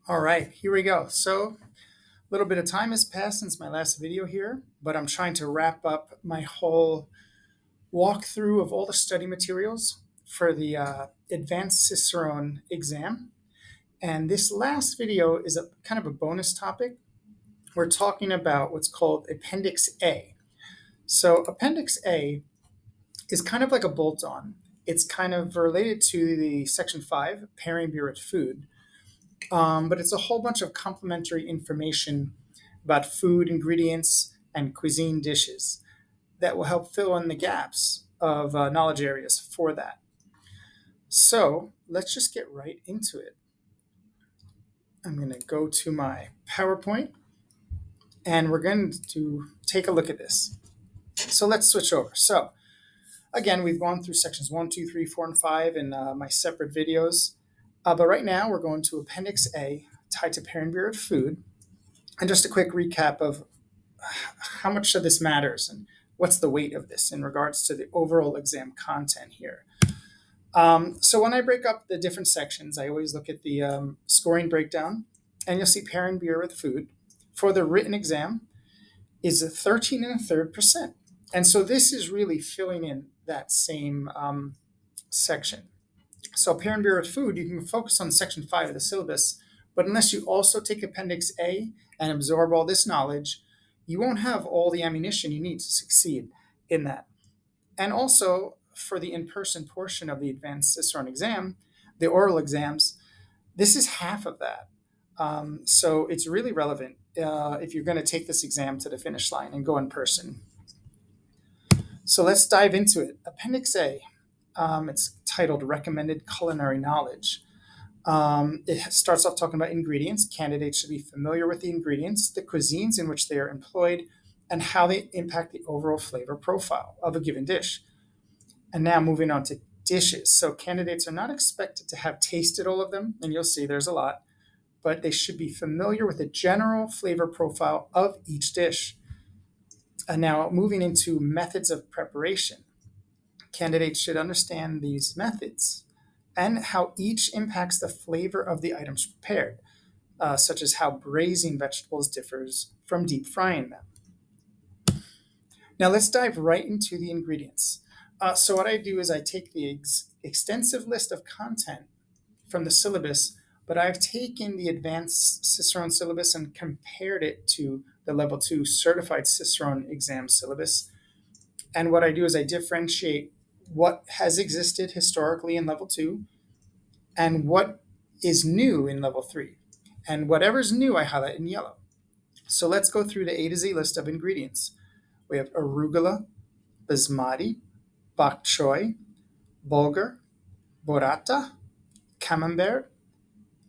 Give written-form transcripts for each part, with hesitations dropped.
All right, here we go. So, a little bit of time has passed since my last video here, but I'm trying to wrap up my whole walkthrough of all the study materials for the Advanced Cicerone exam. And this last video is a kind of a bonus topic. We're talking about what's called Appendix A. So, Appendix A is kind of like a bolt on. It's kind of related to the Section 5, pairing beer with food. But it's a whole bunch of complementary information about food, ingredients, and cuisine dishes that will help fill in the gaps of knowledge areas for that. So let's just get right into it. I'm going to go to my PowerPoint and we're going to take a look at this. So let's switch over. So again, we've gone through sections 1, 2, 3, 4, and 5 in my separate videos. But right now we're going to Appendix A, tied to pairing beer with food. And just a quick recap of how much of this matters and what's the weight of this in regards to the overall exam content here. So when I break up the different sections, I always look at the scoring breakdown, and you'll see pairing beer with food for the written exam is a 13 and a third percent. And so this is really filling in that same section. So pairing beer with food, you can focus on section 5 of the syllabus, but unless you also take Appendix A and absorb all this knowledge, you won't have all the ammunition you need to succeed in that. And also, for the in-person portion of the Advanced Cicerone exam, the oral exams, this is half of that. So it's really relevant if you're going to take this exam to the finish line and go in person. So let's dive into it. Appendix A, it's titled Recommended Culinary Knowledge. It starts off talking about ingredients. Candidates should be familiar with the ingredients, the cuisines in which they are employed, and how they impact the overall flavor profile of a given dish. And now moving on to dishes. So candidates are not expected to have tasted all of them, and you'll see there's a lot, but they should be familiar with the general flavor profile of each dish. And now moving into methods of preparation. Candidates should understand these methods and how each impacts the flavor of the items prepared, such as how braising vegetables differs from deep frying them. Now let's dive right into the ingredients. So what I do is I take the extensive list of content from the syllabus, but I've taken the Advanced Cicerone Syllabus and compared it to the Level 2 Certified Cicerone exam syllabus. And what I do is I differentiate what has existed historically in Level 2 and what is new in Level 3. And whatever's new, I highlight in yellow. So let's go through the A to Z list of ingredients. We have arugula, basmati, bok choy, bulgur, burrata, camembert,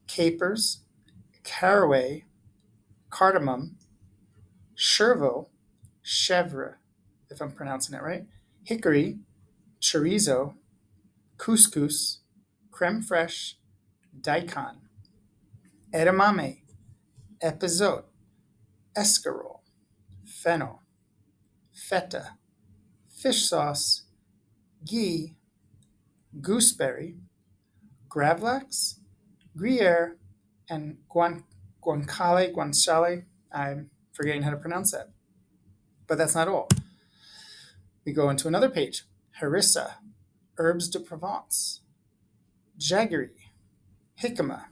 capers, caraway, cardamom, chervil, chèvre, if I'm pronouncing it right, hickory, chorizo, couscous, creme fraiche, daikon, edamame, epazote, escarole, fennel, feta, fish sauce, ghee, gooseberry, gravlax, gruyere, and guanciale. I'm forgetting how to pronounce that. But that's not all. We go into another page. Harissa, herbs de Provence, jaggery, jicama,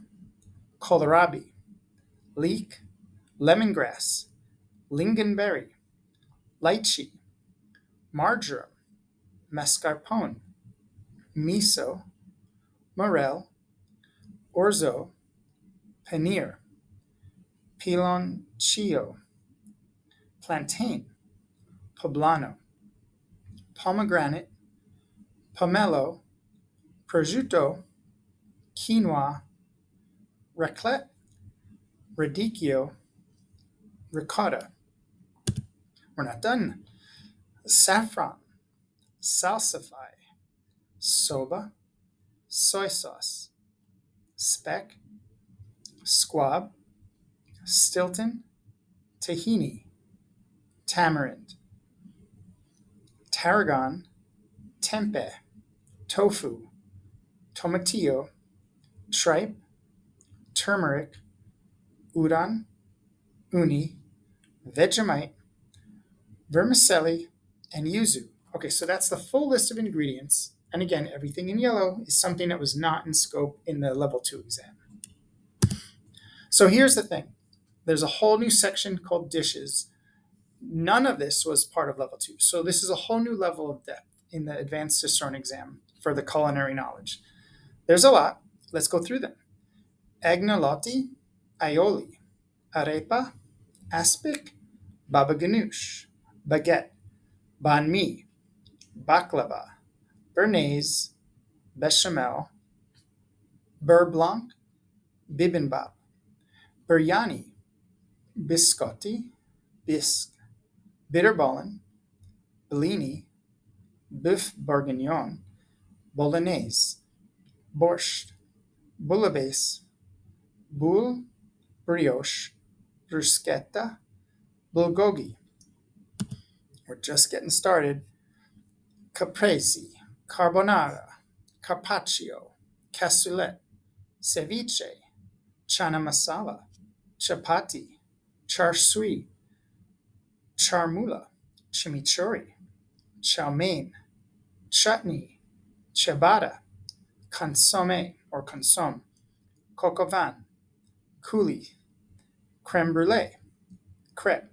kohlrabi, leek, lemongrass, lingonberry, lychee, marjoram, mascarpone, miso, morel, orzo, paneer, piloncillo, plantain, poblano, pomegranate, pomelo, prosciutto, quinoa, raclette, radicchio, ricotta. We're not done. Saffron, salsify, soba, soy sauce, speck, squab, Stilton, tahini, tamarind, tarragon, tempeh, tofu, tomatillo, tripe, turmeric, udon, uni, Vegemite, vermicelli, and yuzu. Okay, so that's the full list of ingredients. And again, everything in yellow is something that was not in scope in the level 2 exam. So here's the thing. There's a whole new section called dishes. None of this was part of level 2. So this is a whole new level of depth in the Advanced Cicerone exam for the culinary knowledge. There's a lot. Let's go through them. Agnolotti, aioli, arepa, aspic, baba ganoush, baguette, banh mi, baklava, béarnaise, bechamel, beurre blanc, bibimbap, biryani, biscotti, bisque, bitterballen, bellini, boeuf bourguignon, bolognese, borscht, bouillabaisse, boule, brioche, bruschetta, bulgogi. We're just getting started. Caprese, carbonara, carpaccio, cassoulet, ceviche, chana masala, chapati, char siu, charmula, chimichurri, chow mein, chutney, ciabatta, consomme or consomme, coq au vin, coulis, creme brulee, crepe,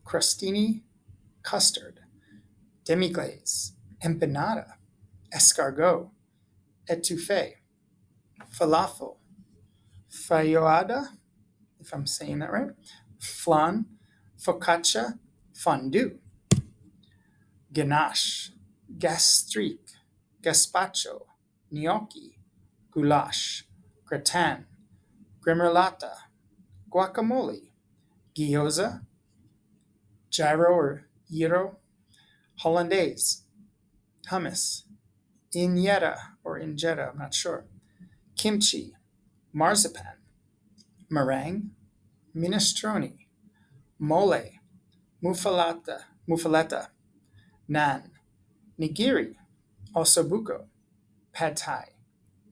crostini, custard, demi-glace, empanada, escargot, etouffee, falafel, feijoada, if I'm saying that right, flan, focaccia, fondue, ganache, gastrique, gazpacho, gnocchi, goulash, gratin, gremolata, guacamole, gyoza, gyro or gyro, hollandaise, hummus, injera, I'm not sure, kimchi, marzipan, meringue, minestrone, mole, muffaletta, naan, nigiri, ossobuco, pad thai,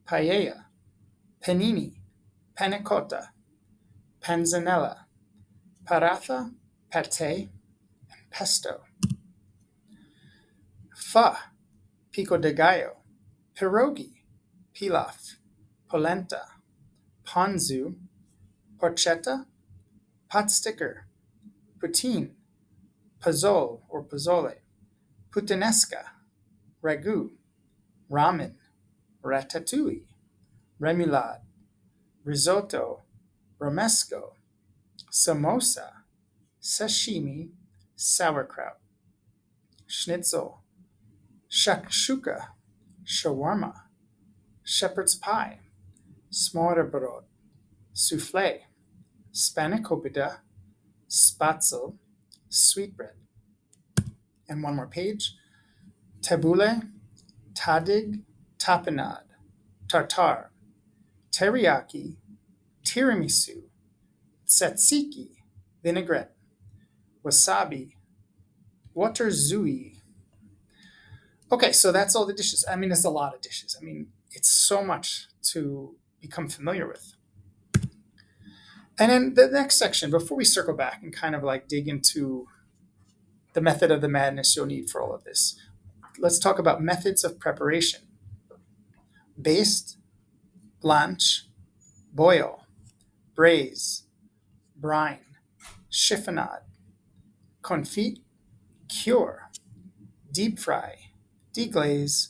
paella, panini, panna cotta, panzanella, paratha, pate, and pesto. Pho, pico de gallo, pierogi, pilaf, polenta, ponzu, porchetta, pot sticker, poutine, pozole or pozole, puttanesca, ragu, ramen, ratatouille, remoulade, risotto, romesco, samosa, sashimi, sauerkraut, schnitzel, shakshuka, shawarma, shepherd's pie, smørrebrød, soufflé, spanakopita, spatzel, sweetbread. And one more page. Tabbouleh, tadig, tapenade, tartare, teriyaki, tiramisu, tzatziki, vinaigrette, wasabi, waterzui. Okay, so that's all the dishes. I mean, it's a lot of dishes. I mean, it's so much to become familiar with. And then the next section, before we circle back and kind of like dig into the method of the madness you'll need for all of this, let's talk about methods of preparation. Baste, blanch, boil, braise, brine, chiffonade, confit, cure, deep fry, deglaze,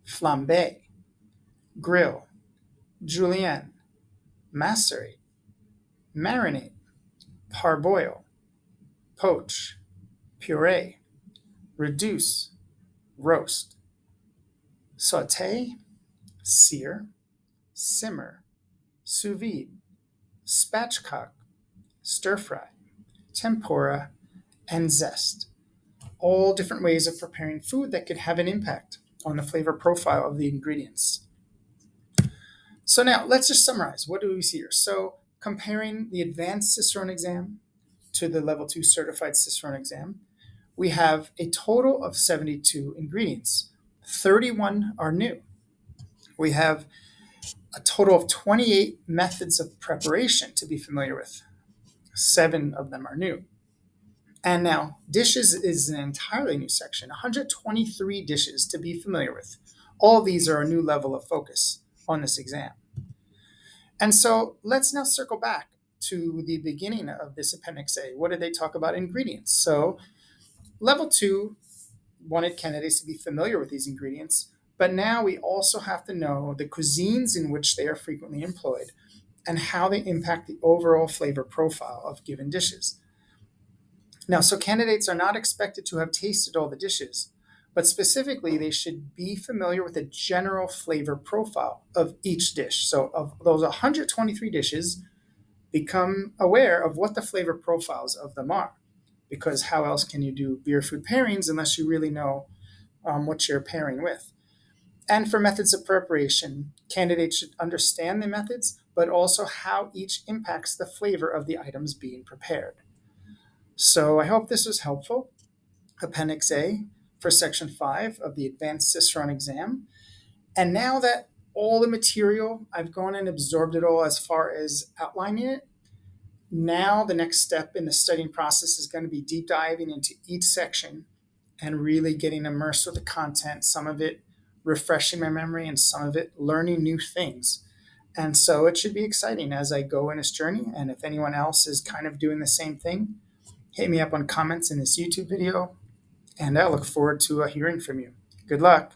flambe, grill, julienne, macerate, marinate, parboil, poach, puree, reduce, roast, saute, sear, simmer, sous vide, spatchcock, stir fry, tempura, and zest. All different ways of preparing food that could have an impact on the flavor profile of the ingredients. So now let's just summarize. What do we see here? So comparing the Advanced Cicerone exam to the Level 2 Certified Cicerone exam, we have a total of 72 ingredients. 31 are new. We have a total of 28 methods of preparation to be familiar with. 7 of them are new. And now, dishes is an entirely new section, 123 dishes to be familiar with. All of these are a new level of focus on this exam. And so let's now circle back to the beginning of this Appendix A. What did they talk about? Ingredients. So level 2 wanted candidates to be familiar with these ingredients, but now we also have to know the cuisines in which they are frequently employed and how they impact the overall flavor profile of given dishes. Now, so candidates are not expected to have tasted all the dishes, but specifically they should be familiar with the general flavor profile of each dish. So of those 123 dishes, become aware of what the flavor profiles of them are, because how else can you do beer food pairings unless you really know what you're pairing with. And for methods of preparation, candidates should understand the methods, but also how each impacts the flavor of the items being prepared. So I hope this was helpful. Appendix A for Section 5 of the Advanced Cicerone exam. And now that all the material, I've gone and absorbed it all as far as outlining it, now the next step in the studying process is going to be deep diving into each section and really getting immersed with the content, some of it refreshing my memory and some of it learning new things. And so it should be exciting as I go in this journey. And if anyone else is kind of doing the same thing, hit me up on comments in this YouTube video, and I look forward to hearing from you. Good luck.